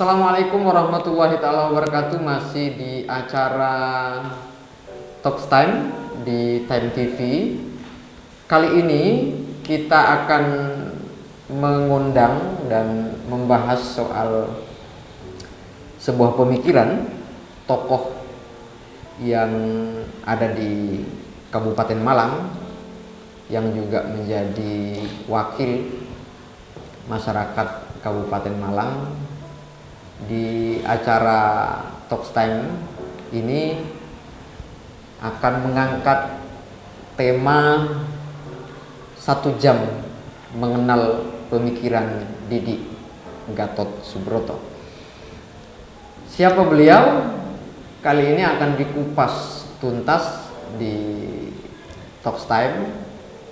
Assalamualaikum warahmatullahi taala wabarakatuh. Masih di acara Talks Time di Time TV. Kali ini kita akan mengundang dan membahas soal sebuah pemikiran tokoh yang ada di Kabupaten Malang, yang juga menjadi wakil masyarakat Kabupaten Malang. Di acara Talks Time ini akan mengangkat tema 1 jam mengenal pemikiran Didi Gatot Subroto. Siapa beliau? Kali ini akan dikupas tuntas di Talks Time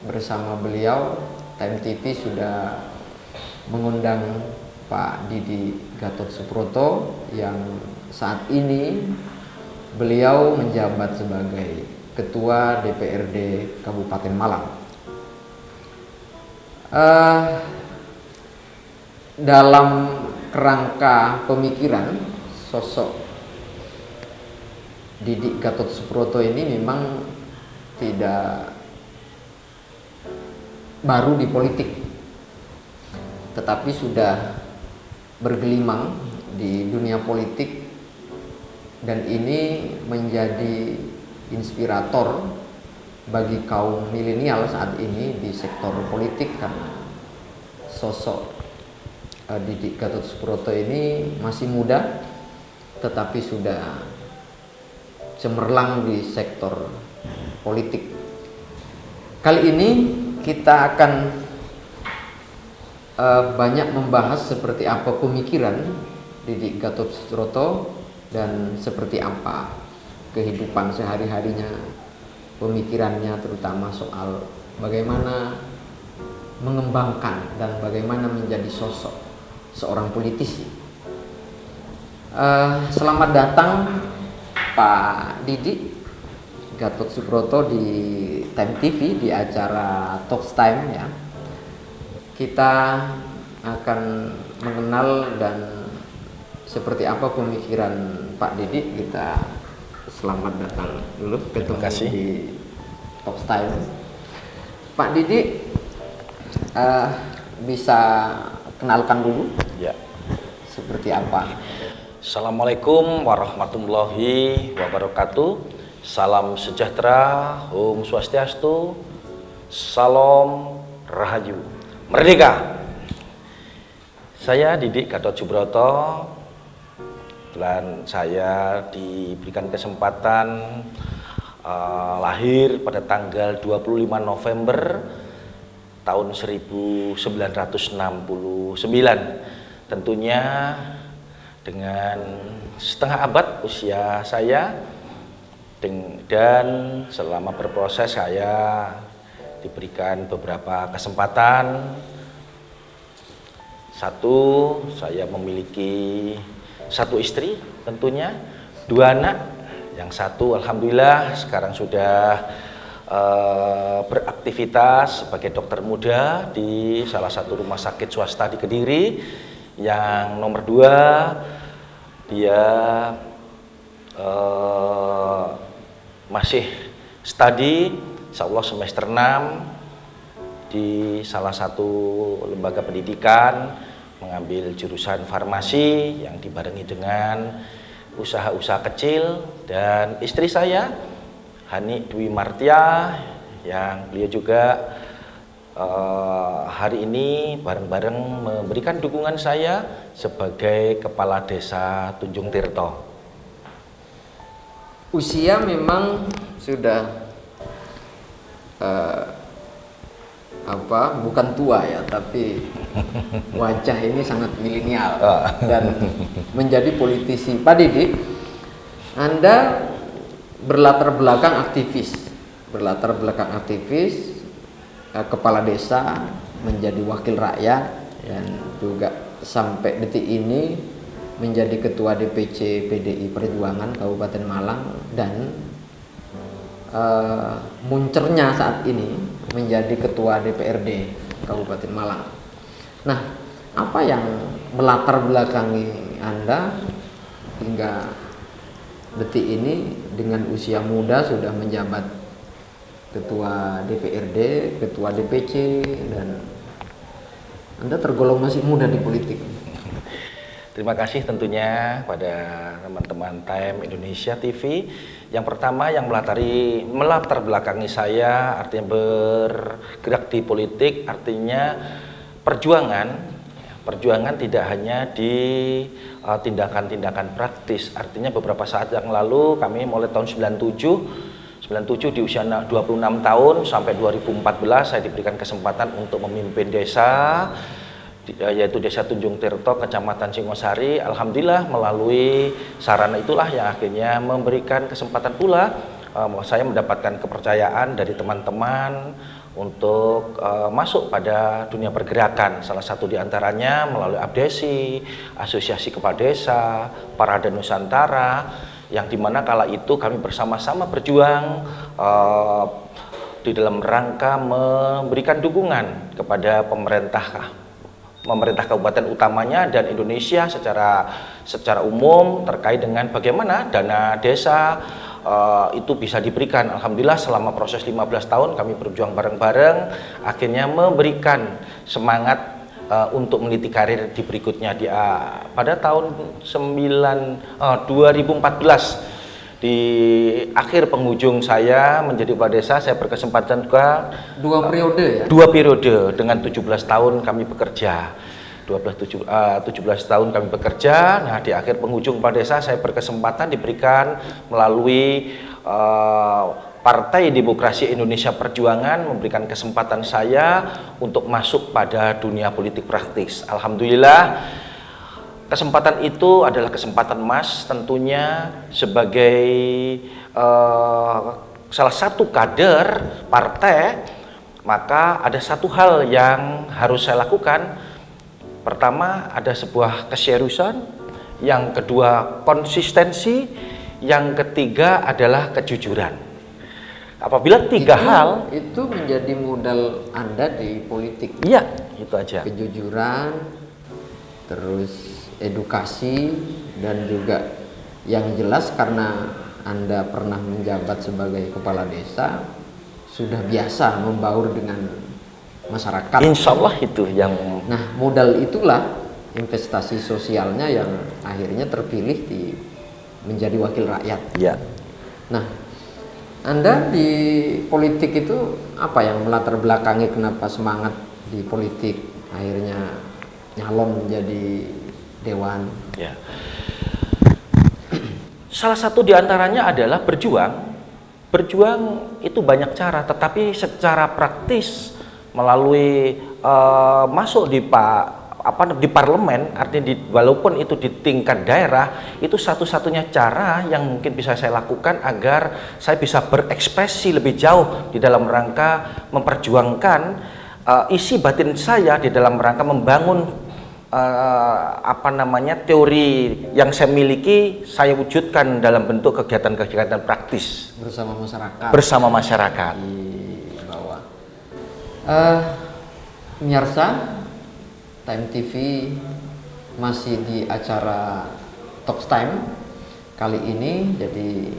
bersama beliau. Time TV sudah mengundang Pak Didi Gatot Subroto yang saat ini beliau menjabat sebagai Ketua DPRD Kabupaten Malang. Dalam kerangka pemikiran sosok Didi Gatot Subroto ini memang tidak baru di politik, tetapi sudah bergelimang di dunia politik, dan ini menjadi inspirator bagi kaum milenial saat ini di sektor politik, karena sosok Didi Gatot Subroto ini masih muda tetapi sudah cemerlang di sektor politik. Kali ini kita akan banyak membahas seperti apa pemikiran Didi Gatot Subroto dan seperti apa kehidupan sehari-harinya, pemikirannya terutama soal bagaimana mengembangkan dan bagaimana menjadi sosok seorang politisi. Selamat datang Pak Didi Gatot Subroto di Time TV di acara Talks Time ya. Kita akan mengenal dan seperti apa pemikiran Pak Didi. Kita selamat datang dulu ketemu di Talks Time. Pak Didi, bisa kenalkan dulu ya, seperti apa? Assalamualaikum warahmatullahi wabarakatuh. Salam sejahtera, Om Swastiastu, Salam Rahayu, Merdeka. Saya Didi Gatot Subroto, dan saya diberikan kesempatan lahir pada tanggal 25 November tahun 1969. Tentunya dengan setengah abad usia saya, dan selama berproses saya diberikan beberapa kesempatan. Satu, saya memiliki 1 istri, tentunya 2 anak. Yang satu alhamdulillah sekarang sudah beraktivitas sebagai dokter muda di salah satu rumah sakit swasta di Kediri. Yang nomor 2, dia masih studi, insyaallah semester 6 di salah satu lembaga pendidikan, mengambil jurusan farmasi yang dibarengi dengan usaha-usaha kecil. Dan istri saya Hani Dwi Martia, yang beliau juga hari ini bareng-bareng memberikan dukungan saya sebagai Kepala Desa Tunjung Tirto. Usia memang sudah bukan tua ya, tapi wajah ini sangat milenial dan menjadi politisi. Pak Didi, Anda berlatar belakang aktivis, kepala desa, menjadi wakil rakyat, dan juga sampai detik ini menjadi ketua DPC PDI Perjuangan Kabupaten Malang, dan muncernya saat ini menjadi ketua DPRD Kabupaten Malang. Nah, apa yang melatar belakangi Anda hingga detik ini dengan usia muda sudah menjabat ketua DPRD, ketua DPC, dan Anda tergolong masih muda di politik. Terima kasih tentunya pada teman-teman Time Indonesia TV. Yang pertama yang melatar belakangi saya, artinya bergerak di politik, artinya perjuangan tidak hanya di tindakan-tindakan praktis. Artinya beberapa saat yang lalu kami mulai tahun 97 di usia 26 tahun sampai 2014 saya diberikan kesempatan untuk memimpin desa, yaitu Desa Tunjung Tirto, Kecamatan Singosari. Alhamdulillah melalui sarana itulah yang akhirnya memberikan kesempatan pula saya mendapatkan kepercayaan dari teman-teman untuk masuk pada dunia pergerakan. Salah satu diantaranya melalui Abdesi, Asosiasi Kepala Desa, Parada Nusantara, yang dimana kala itu kami bersama-sama berjuang di dalam rangka memberikan dukungan kepada pemerintah kabupaten utamanya dan Indonesia secara umum terkait dengan bagaimana dana desa itu bisa diberikan. Alhamdulillah selama proses 15 tahun kami berjuang bareng-bareng, akhirnya memberikan semangat untuk meniti karir di berikutnya. Pada tahun 2014 di akhir penghujung saya menjadi kepala desa, saya berkesempatan juga 2 periode ya? 2 periode dengan 17 tahun kami bekerja. 17 tahun kami bekerja. Nah, di akhir penghujung kepala desa saya berkesempatan diberikan melalui Partai Demokrasi Indonesia Perjuangan memberikan kesempatan saya untuk masuk pada dunia politik praktis. Alhamdulillah kesempatan itu adalah kesempatan emas tentunya sebagai salah satu kader partai, maka ada satu hal yang harus saya lakukan. Pertama, ada sebuah keseriusan, yang kedua konsistensi, yang ketiga adalah kejujuran. Apabila tiga hal itu menjadi modal Anda di politik. Iya, itu aja. Kejujuran, terus edukasi, dan juga yang jelas karena Anda pernah menjabat sebagai kepala desa, sudah biasa membaur dengan masyarakat. Insya Allah itu yang... Nah, modal itulah investasi sosialnya yang akhirnya terpilih menjadi wakil rakyat. Ya. Nah, Anda di politik itu apa yang melatar belakangi kenapa semangat di politik, akhirnya nyalon menjadi dewan? Ya. Salah satu diantaranya adalah berjuang. Berjuang itu banyak cara, tetapi secara praktis melalui masuk di parlemen, artinya walaupun itu di tingkat daerah, itu satu-satunya cara yang mungkin bisa saya lakukan agar saya bisa berekspresi lebih jauh di dalam rangka memperjuangkan isi batin saya di dalam rangka membangun teori yang saya miliki, saya wujudkan dalam bentuk kegiatan-kegiatan praktis bersama masyarakat di bawah. Pemirsa Time TV masih di acara Talk Time kali ini. Jadi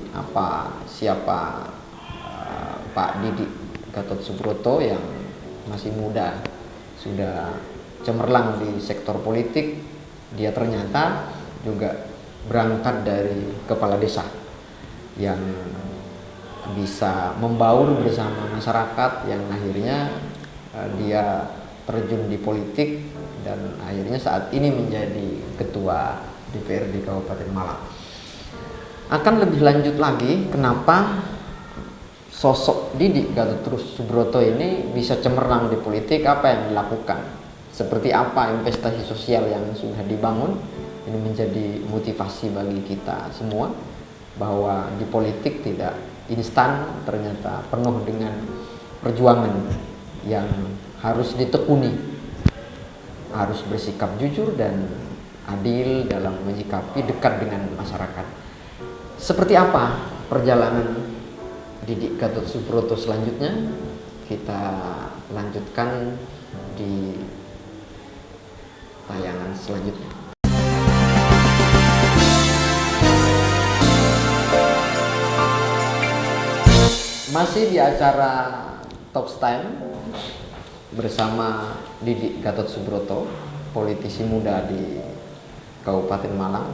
siapa Pak Didik Gatot Subroto yang masih muda, sudah cemerlang di sektor politik. Dia ternyata juga berangkat dari kepala desa yang bisa membaur bersama masyarakat, yang akhirnya dia terjun di politik dan akhirnya saat ini menjadi ketua DPRD Kabupaten Malang. Akan lebih lanjut lagi, kenapa sosok Didik Gatot Subroto ini bisa cemerlang di politik, apa yang dilakukan, seperti apa investasi sosial yang sudah dibangun. Ini menjadi motivasi bagi kita semua bahwa di politik tidak instan, ternyata penuh dengan perjuangan yang harus ditekuni, harus bersikap jujur dan adil dalam menyikapi, dekat dengan masyarakat. Seperti apa perjalanan Didik Gatot Subroto selanjutnya? Kita lanjutkan di tayangan selanjutnya. Masih di acara Top Time bersama Didik Gatot Subroto, politisi muda di Kabupaten Malang.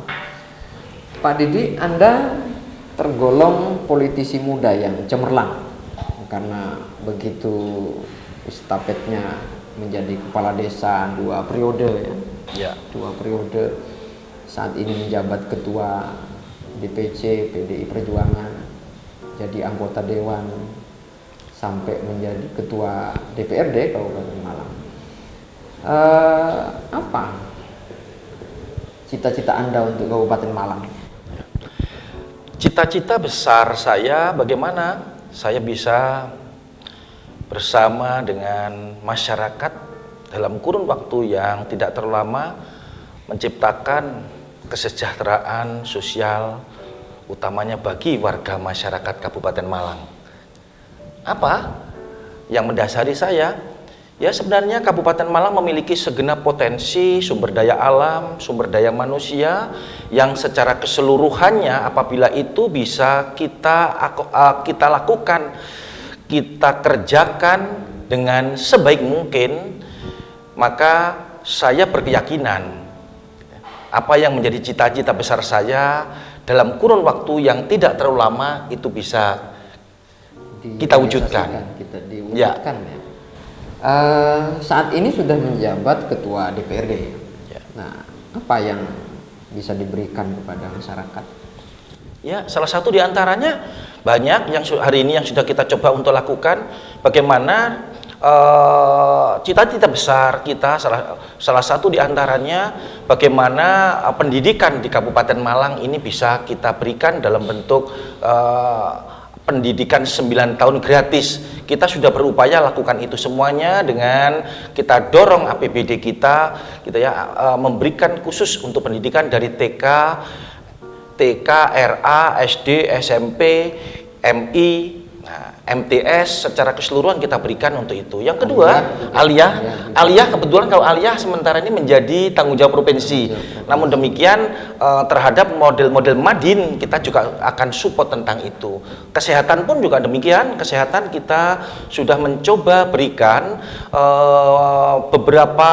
Pak Didi, Anda tergolong politisi muda yang cemerlang karena begitu estafetnya menjadi kepala desa 2 periode ya. 2 periode. Saat ini menjabat ketua DPC PDI Perjuangan, jadi anggota dewan, sampai menjadi ketua DPRD Kabupaten Malang. Apa cita-cita Anda untuk Kabupaten Malang? Cita-cita besar saya bagaimana saya bisa bersama dengan masyarakat dalam kurun waktu yang tidak terlalu lama menciptakan kesejahteraan sosial utamanya bagi warga masyarakat Kabupaten Malang. Apa yang mendasari saya? Ya sebenarnya Kabupaten Malang memiliki segenap potensi sumber daya alam, sumber daya manusia yang secara keseluruhannya apabila itu bisa kita lakukan, kita kerjakan dengan sebaik mungkin, maka saya berkeyakinan apa yang menjadi cita-cita besar saya dalam kurun waktu yang tidak terlalu lama itu bisa kita wujudkan. Kita diwujudkan ya. Saat ini sudah menjabat ketua DPRD. Ya. Nah, apa yang bisa diberikan kepada masyarakat? Ya, salah satu diantaranya banyak yang hari ini yang sudah kita coba untuk lakukan. Bagaimana cita-cita besar kita, salah satu diantaranya bagaimana pendidikan di Kabupaten Malang ini bisa kita berikan dalam bentuk pendidikan 9 tahun gratis. Kita sudah berupaya lakukan itu semuanya dengan kita dorong APBD kita gitu ya, memberikan khusus untuk pendidikan dari TK, RA, SD, SMP, MI, MTS secara keseluruhan kita berikan untuk itu. Yang kedua, aliyah kebetulan kalau aliyah sementara ini menjadi tanggung jawab provinsi. Namun demikian terhadap model-model Madin kita juga akan support tentang itu. Kesehatan pun juga demikian. Kesehatan kita sudah mencoba berikan beberapa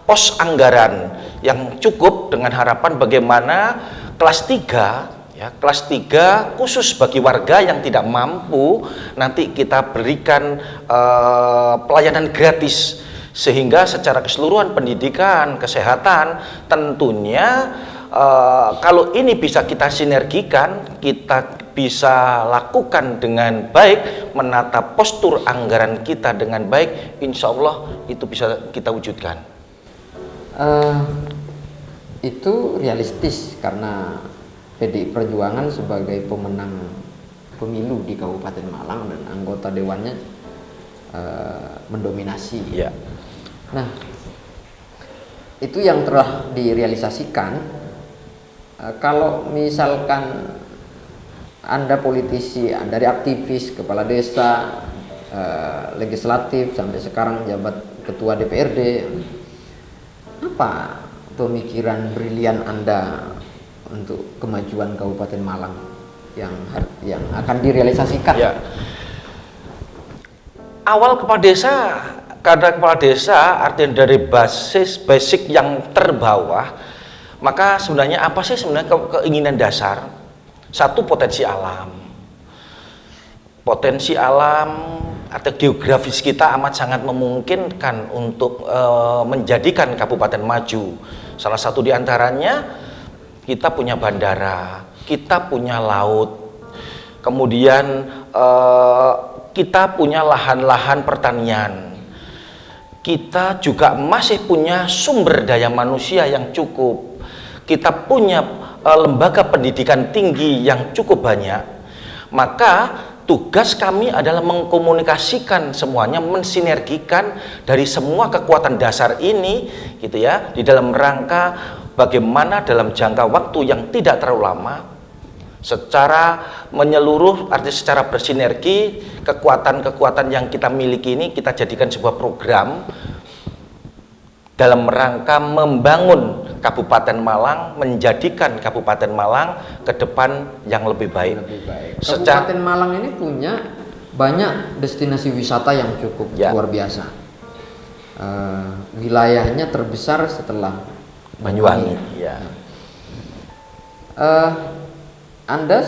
pos anggaran yang cukup dengan harapan bagaimana kelas 3 kelas 3 khusus bagi warga yang tidak mampu nanti kita berikan pelayanan gratis sehingga secara keseluruhan pendidikan, kesehatan tentunya kalau ini bisa kita sinergikan, kita bisa lakukan dengan baik, menata postur anggaran kita dengan baik, insya Allah itu bisa kita wujudkan. Itu realistis karena PDI Perjuangan sebagai pemenang pemilu di Kabupaten Malang dan anggota dewannya mendominasi. Ya. Nah, itu yang telah direalisasikan. Kalau misalkan Anda politisi, dari aktivis, kepala desa, legislatif sampai sekarang jabat ketua DPRD, apa pemikiran brilian Anda untuk kemajuan Kabupaten Malang yang akan direalisasikan? Ya. Awal kepala desa, karena kepala desa artinya dari basic yang terbawah, maka sebenarnya apa sih sebenarnya keinginan dasar? Satu, potensi alam. Potensi alam atau geografis kita amat sangat memungkinkan untuk menjadikan kabupaten maju. Salah satu diantaranya kita punya bandara, kita punya laut, kemudian kita punya lahan-lahan pertanian, kita juga masih punya sumber daya manusia yang cukup, kita punya lembaga pendidikan tinggi yang cukup banyak. Maka tugas kami adalah mengkomunikasikan semuanya, mensinergikan dari semua kekuatan dasar ini gitu ya, di dalam rangka bagaimana dalam jangka waktu yang tidak terlalu lama secara menyeluruh, artinya secara bersinergi, kekuatan-kekuatan yang kita miliki ini kita jadikan sebuah program dalam rangka membangun Kabupaten Malang, menjadikan Kabupaten Malang ke depan yang lebih baik. Kabupaten Malang ini punya banyak destinasi wisata yang cukup Ya. luar biasa. Wilayahnya terbesar setelah Banyuwangi. Ya. Anda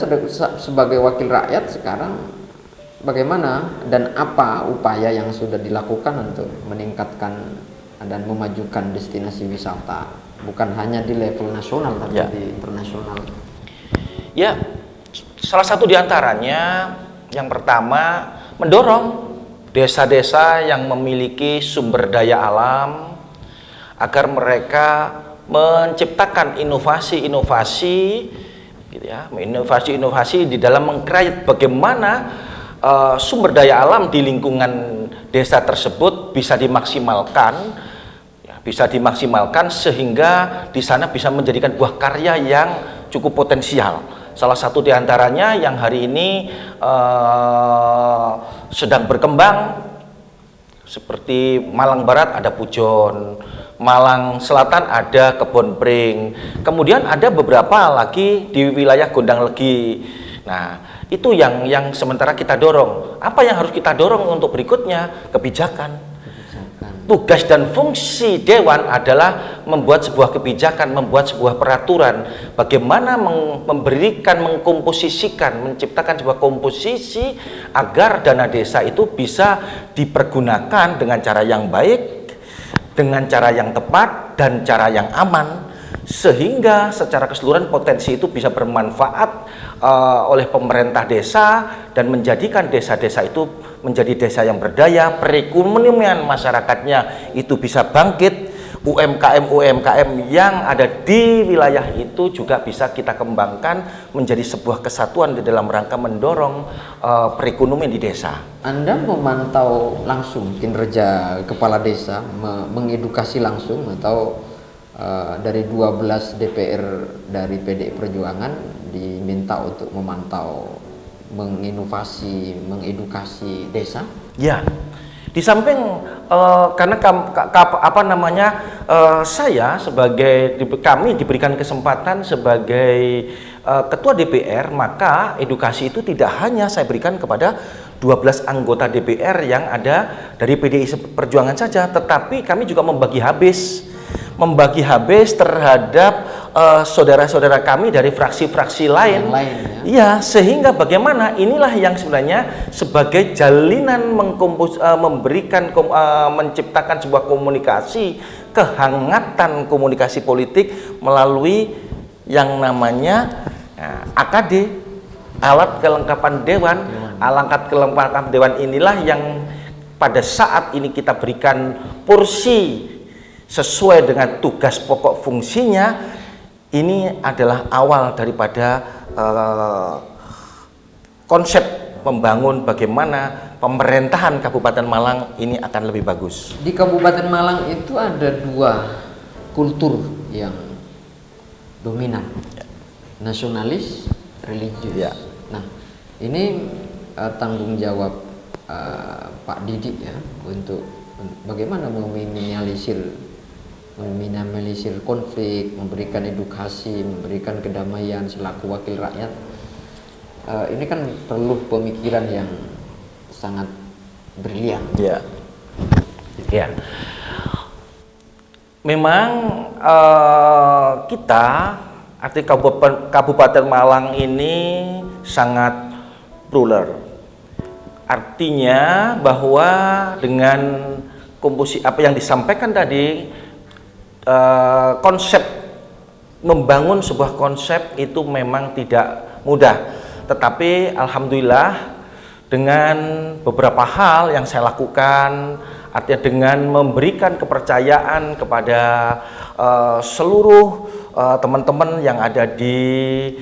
sebagai wakil rakyat sekarang bagaimana dan apa upaya yang sudah dilakukan untuk meningkatkan dan memajukan destinasi wisata bukan hanya di level nasional tapi Ya. di internasional? Ya, salah satu diantaranya yang pertama mendorong desa-desa yang memiliki sumber daya alam agar mereka menciptakan inovasi-inovasi, gitu ya, inovasi-inovasi di dalam mengcreate bagaimana sumber daya alam di lingkungan desa tersebut bisa dimaksimalkan, ya, bisa dimaksimalkan sehingga di sana bisa menjadikan buah karya yang cukup potensial. Salah satu diantaranya yang hari ini sedang berkembang seperti Malang Barat ada Pujon, Malang Selatan ada Kebon Pring, kemudian ada beberapa lagi di wilayah Gondang Legi. Nah, itu yang sementara kita dorong. Apa yang harus kita dorong untuk berikutnya? Kebijakan. Tugas dan fungsi dewan adalah membuat sebuah kebijakan, membuat sebuah peraturan, bagaimana memberikan, mengkomposisikan, menciptakan sebuah komposisi agar dana desa itu bisa dipergunakan dengan cara yang baik, dengan cara yang tepat, dan cara yang aman, sehingga secara keseluruhan potensi itu bisa bermanfaat oleh pemerintah desa dan menjadikan desa-desa itu menjadi desa yang berdaya, perekonomian masyarakatnya itu bisa bangkit, UMKM yang ada di wilayah itu juga bisa kita kembangkan menjadi sebuah kesatuan di dalam rangka mendorong perekonomian di desa. Anda memantau langsung kinerja kepala desa, mengedukasi langsung atau dari 12 DPR dari PDI Perjuangan diminta untuk memantau, menginovasi, mengedukasi desa? Ya, di samping karena saya sebagai kami diberikan kesempatan sebagai ketua DPR, maka edukasi itu tidak hanya saya berikan kepada 12 anggota DPR yang ada dari PDI Perjuangan saja, tetapi kami juga membagi habis terhadap saudara-saudara kami dari fraksi-fraksi lain. Iya, sehingga bagaimana inilah yang sebenarnya sebagai jalinan menciptakan sebuah komunikasi, kehangatan komunikasi politik melalui yang namanya AKD, alat kelengkapan dewan. Alat kelengkapan dewan inilah yang pada saat ini kita berikan porsi sesuai dengan tugas pokok fungsinya. Ini adalah awal daripada konsep membangun bagaimana pemerintahan Kabupaten Malang ini akan lebih bagus. Di Kabupaten Malang itu ada dua kultur yang dominan, nasionalis, religius. Ya. Nah, ini tanggung jawab Pak Didik ya untuk bagaimana meminimalisir konflik, memberikan edukasi, memberikan kedamaian selaku wakil rakyat. Ini kan perlu pemikiran yang sangat brilian. Ya, ya. Memang kita arti Kabupaten Malang ini sangat plural. Artinya bahwa dengan komposisi apa yang disampaikan tadi, konsep membangun sebuah konsep itu memang tidak mudah, tetapi alhamdulillah dengan beberapa hal yang saya lakukan, artinya dengan memberikan kepercayaan kepada seluruh teman-teman yang ada di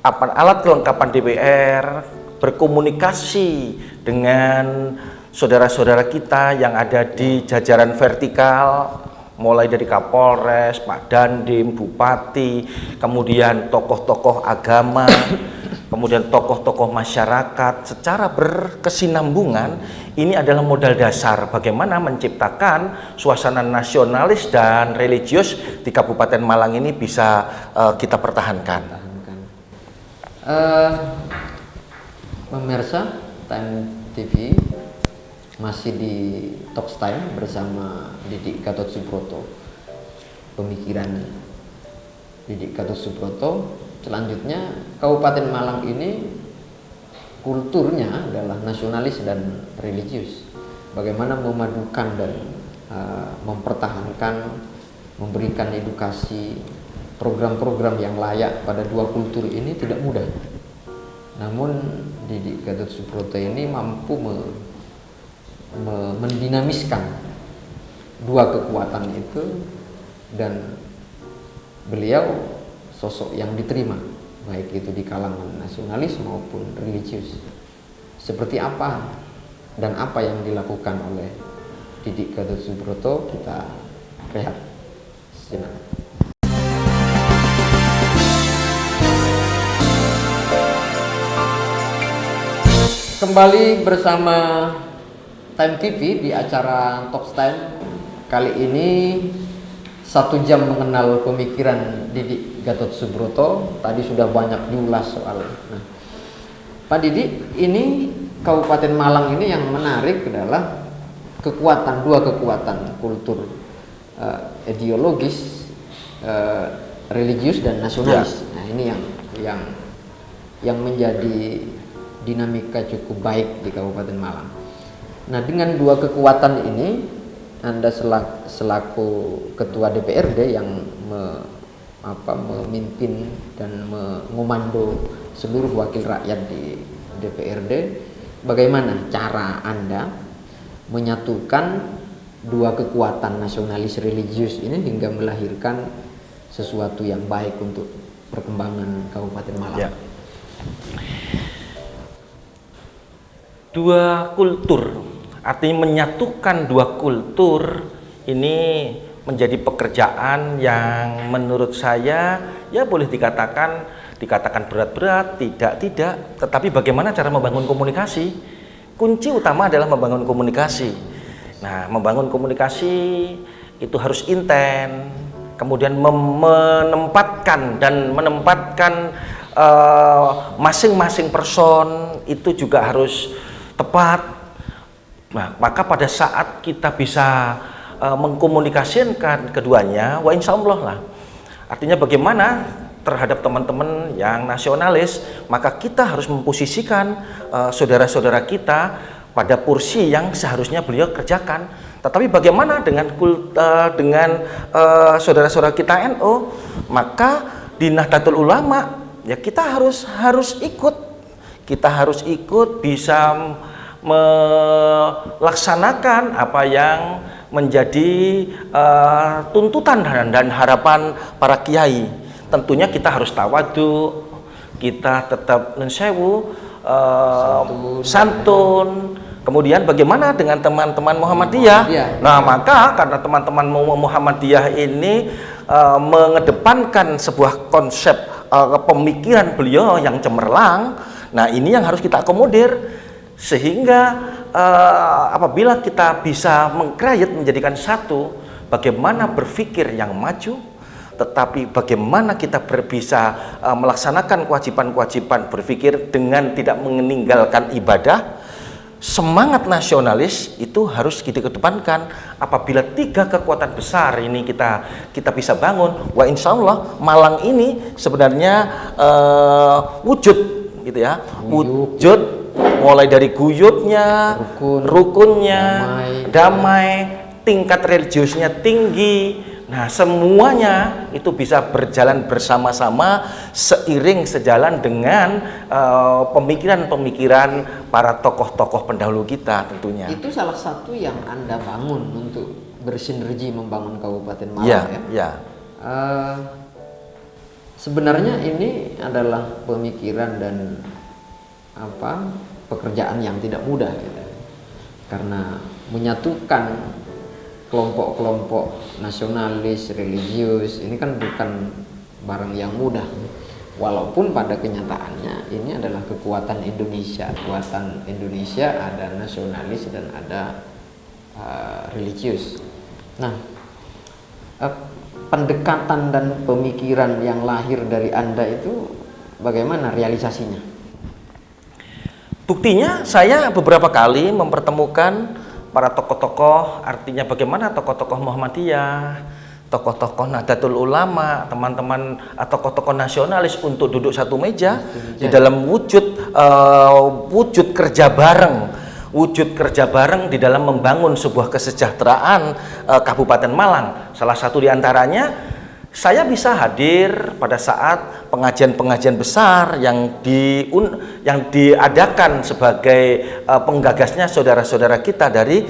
alat kelengkapan DPR, berkomunikasi dengan saudara-saudara kita yang ada di jajaran vertikal, mulai dari Kapolres, Pak Dandim, Bupati, kemudian tokoh-tokoh agama, kemudian tokoh-tokoh masyarakat, secara berkesinambungan. Ini adalah modal dasar bagaimana menciptakan suasana nasionalis dan religius di Kabupaten Malang ini bisa kita pertahankan. Pemirsa Time TV masih di Talk Time bersama Didik Gatot Subroto. Pemikiran Didik Gatot Subroto. Selanjutnya, Kabupaten Malang ini kulturnya adalah nasionalis dan religius. Bagaimana memadukan dan mempertahankan, memberikan edukasi, program-program yang layak pada dua kultur ini tidak mudah. Namun Didik Gatot Subroto ini mampu mendinamiskan dua kekuatan itu, dan beliau sosok yang diterima baik itu di kalangan nasionalis maupun religius. Seperti apa dan apa yang dilakukan oleh Didik Gatot Subroto, kita rehat sejenak. Kembali bersama Time TV di acara Talk Time. Kali ini 1 jam mengenal pemikiran Didik Gatot Subroto. Tadi sudah banyak diulas soal. Nah, Pak Didik, ini Kabupaten Malang ini yang menarik adalah dua kekuatan kultur ideologis, religius dan nasionalis. Nah, ini yang menjadi dinamika cukup baik di Kabupaten Malang. Nah, dengan dua kekuatan ini, Anda selaku ketua DPRD yang memimpin dan mengomando seluruh wakil rakyat di DPRD, bagaimana cara Anda menyatukan dua kekuatan nasionalis religius ini hingga melahirkan sesuatu yang baik untuk perkembangan Kabupaten Malang? Ya. Dua kultur, artinya menyatukan dua kultur ini menjadi pekerjaan yang menurut saya ya boleh dikatakan berat-berat, tidak, tetapi bagaimana cara membangun komunikasi? Kunci utama adalah membangun komunikasi. Nah, membangun komunikasi itu harus intens, kemudian menempatkan masing-masing person itu juga harus tepat. Nah, maka pada saat kita bisa mengkomunikasikan keduanya, wah insya Allah lah. Artinya bagaimana terhadap teman-teman yang nasionalis, maka kita harus memposisikan saudara-saudara kita pada porsi yang seharusnya beliau kerjakan. Tetapi bagaimana dengan saudara-saudara kita NU, maka di Nahdlatul Ulama ya kita harus ikut bisa melaksanakan apa yang menjadi tuntutan dan harapan para kiai. Tentunya kita harus tawadu, kita tetap nensewu, santun. Kemudian bagaimana dengan teman-teman Muhammadiyah? Nah, maka karena teman-teman Muhammadiyah ini mengedepankan sebuah konsep pemikiran beliau yang cemerlang, nah ini yang harus kita akomodir. Sehingga apabila kita bisa mengkreat menjadikan satu, bagaimana berpikir yang maju, tetapi bagaimana kita bisa melaksanakan kewajiban-kewajiban berpikir dengan tidak meninggalkan ibadah. Semangat nasionalis itu harus kita kedepankan. Apabila 3 kekuatan besar ini kita bisa bangun, wah insya Allah Malang ini sebenarnya wujud gitu ya, wujud mulai dari guyupnya, rukunnya, damai, tingkat religiusnya tinggi. Nah, semuanya itu bisa berjalan bersama-sama seiring sejalan dengan pemikiran-pemikiran para tokoh-tokoh pendahulu kita tentunya. Itu salah satu yang Anda bangun untuk bersinergi membangun Kabupaten Malang ya? Sebenarnya ini adalah pemikiran dan pekerjaan yang tidak mudah gitu. Karena menyatukan kelompok-kelompok nasionalis, religius ini kan bukan barang yang mudah. Walaupun pada kenyataannya ini adalah kekuatan Indonesia. Kekuatan Indonesia ada nasionalis dan ada religius. Nah, pendekatan dan pemikiran yang lahir dari Anda itu bagaimana realisasinya? Buktinya saya beberapa kali mempertemukan para tokoh-tokoh, artinya bagaimana tokoh-tokoh Muhammadiyah, tokoh-tokoh Nahdlatul Ulama, teman-teman tokoh-tokoh nasionalis untuk duduk satu meja di dalam wujud kerja bareng di dalam membangun sebuah kesejahteraan Kabupaten Malang. Salah satu di antaranya saya bisa hadir pada saat pengajian-pengajian besar yang diadakan sebagai penggagasnya saudara-saudara kita dari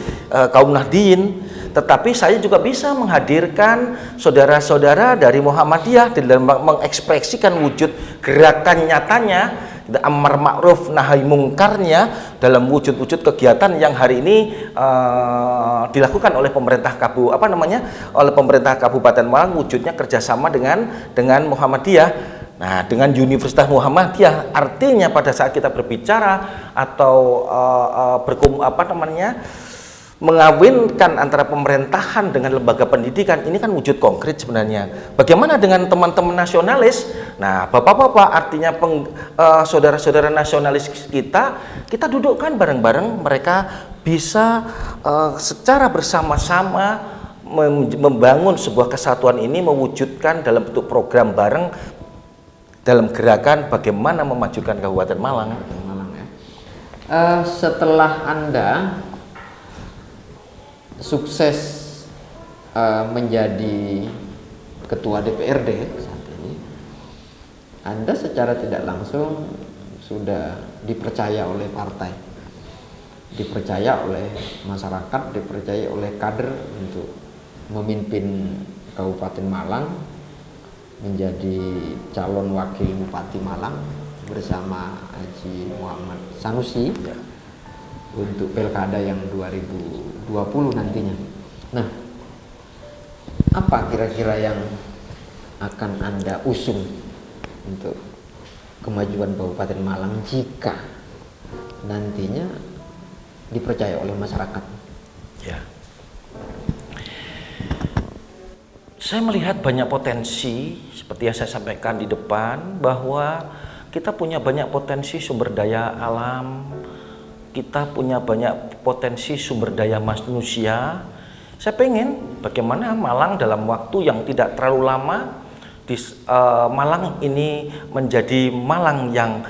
kaum Nahdien. Tetapi saya juga bisa menghadirkan saudara-saudara dari Muhammadiyah dalam mengekspresikan wujud gerakan nyatanya, amar ma'ruf nahi mungkarnya dalam wujud-wujud kegiatan yang hari ini dilakukan oleh pemerintah Kabupaten Malang, wujudnya kerjasama dengan Muhammadiyah. Nah, dengan Universitas Muhammadiyah, artinya pada saat kita berbicara atau mengawinkan antara pemerintahan dengan lembaga pendidikan, ini kan wujud konkret sebenarnya. Bagaimana dengan teman-teman nasionalis? Nah, bapak-bapak, artinya saudara-saudara nasionalis kita dudukkan bareng-bareng, mereka bisa secara bersama-sama membangun sebuah kesatuan ini, mewujudkan dalam bentuk program bareng dalam gerakan bagaimana memajukan Kabupaten Malang. Setelah Anda sukses menjadi ketua DPRD saat ini, Anda secara tidak langsung sudah dipercaya oleh partai, dipercaya oleh masyarakat, dipercaya oleh kader untuk memimpin Kabupaten Malang, menjadi calon wakil Bupati Malang bersama Haji Muhammad Sanusi untuk pilkada yang 2020 nantinya. Nah, apa kira-kira yang akan Anda usung untuk kemajuan Kabupaten Malang jika nantinya dipercaya oleh masyarakat? Ya. Saya melihat banyak potensi, seperti yang saya sampaikan di depan, bahwa kita punya banyak potensi sumber daya alam, kita punya banyak potensi sumber daya manusia. Saya pengen bagaimana Malang dalam waktu yang tidak terlalu lama, Malang ini menjadi Malang yang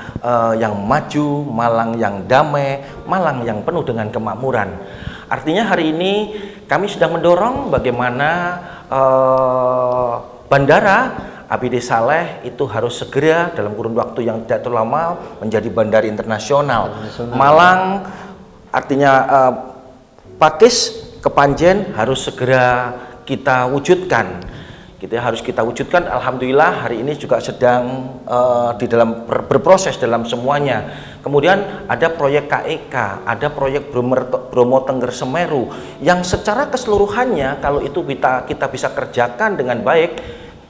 maju, Malang yang damai, Malang yang penuh dengan kemakmuran. Artinya hari ini kami sedang mendorong bagaimana Bandara ABD Saleh itu harus segera dalam kurun waktu yang tidak terlalu lama menjadi bandara internasional. Malang artinya Pakis Kepanjen harus segera kita wujudkan. Harus kita wujudkan. Alhamdulillah hari ini juga sedang di dalam berproses dalam semuanya. Kemudian ada proyek KEK, ada proyek Bromo Tengger Semeru yang secara keseluruhannya kalau itu kita bisa kerjakan dengan baik,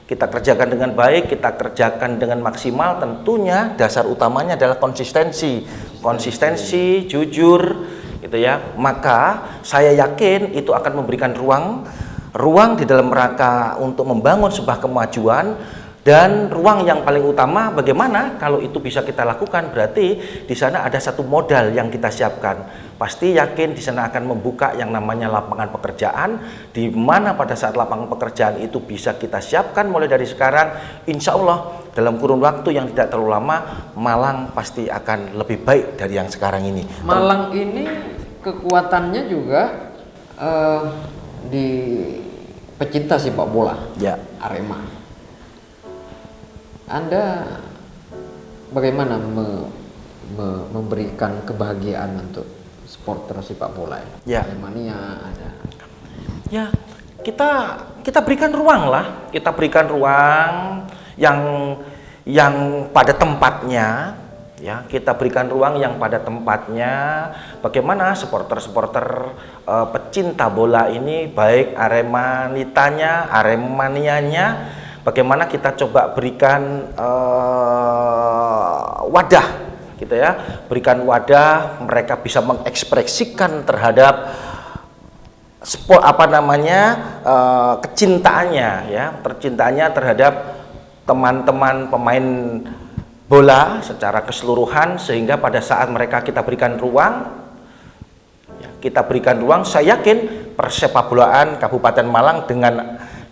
kita kerjakan dengan maksimal, tentunya dasar utamanya adalah konsistensi, jujur, gitu ya. Maka saya yakin itu akan memberikan ruang di dalam rangka untuk membangun sebuah kemajuan. Dan ruang yang paling utama bagaimana kalau itu bisa kita lakukan, berarti di sana ada satu modal yang kita siapkan. Pasti yakin di sana akan membuka yang namanya lapangan pekerjaan, di mana pada saat lapangan pekerjaan itu bisa kita siapkan mulai dari sekarang. Insya Allah dalam kurun waktu yang tidak terlalu lama, Malang pasti akan lebih baik dari yang sekarang ini. Malang ini kekuatannya juga di pecinta sepak bola, ya. Arema. Anda bagaimana memberikan kebahagiaan untuk supporter sepak bola? Ya. Aremania ada. Ya, kita berikan ruang lah, kita berikan ruang yang pada tempatnya. Ya, kita berikan ruang yang pada tempatnya. Bagaimana supporter-supporter pecinta bola ini, baik Aremanianya, bagaimana kita coba berikan wadah, gitu ya, berikan wadah, mereka bisa mengekspresikan terhadap kecintaannya, ya, terhadap teman-teman pemain bola secara keseluruhan, sehingga pada saat mereka kita berikan ruang, saya yakin persepak bolaan Kabupaten Malang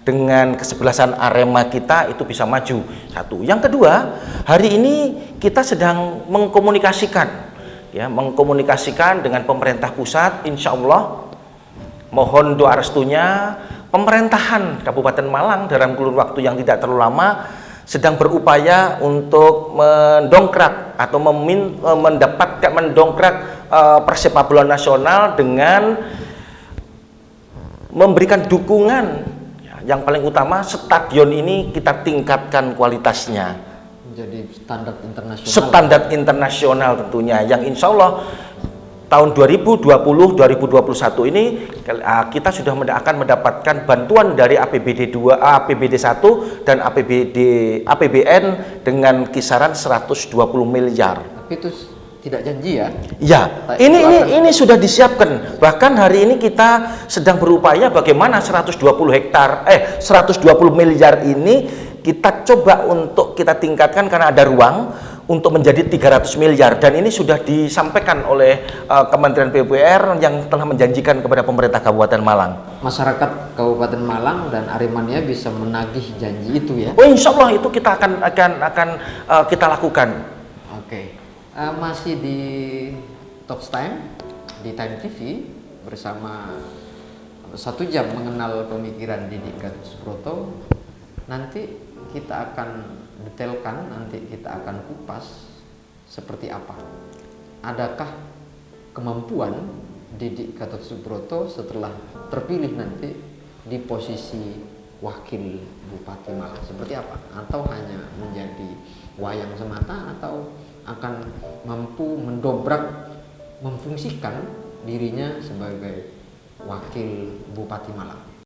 dengan kesebelasan Arema kita itu bisa maju. Satu. Yang kedua, hari ini kita sedang mengkomunikasikan dengan pemerintah pusat. Insya Allah mohon doa restunya, pemerintahan Kabupaten Malang dalam kurun waktu yang tidak terlalu lama sedang berupaya untuk mendongkrak atau mendongkrak persepak bola nasional dengan memberikan dukungan. Yang paling utama, stadion ini kita tingkatkan kualitasnya menjadi standar internasional. Standar internasional tentunya, yang insya Allah tahun 2020-2021 ini kita sudah akan mendapatkan bantuan dari APBD 2, APBD 1 dan APBN dengan kisaran 120 miliar. Tapi itu tidak janji ya? Ya, ini sudah disiapkan. Bahkan hari ini kita sedang berupaya bagaimana 120 miliar ini kita coba untuk kita tingkatkan karena ada ruang untuk menjadi 300 miliar, dan ini sudah disampaikan oleh Kementerian PUPR yang telah menjanjikan kepada pemerintah Kabupaten Malang. Masyarakat Kabupaten Malang dan Aremania bisa menagih janji itu ya? Oh, insya Allah itu kita akan kita lakukan. Oke. Masih di Talks Time di Time TV bersama 1 jam mengenal pemikiran Didik Gatot Subroto. Nanti kita akan detailkan, nanti kita akan kupas seperti apa. Adakah kemampuan Didik Gatot Subroto setelah terpilih nanti di posisi wakil Bupati Malang seperti apa? Atau hanya menjadi wayang semata, atau akan mampu mendobrak, memfungsikan dirinya sebagai wakil Bupati Malang?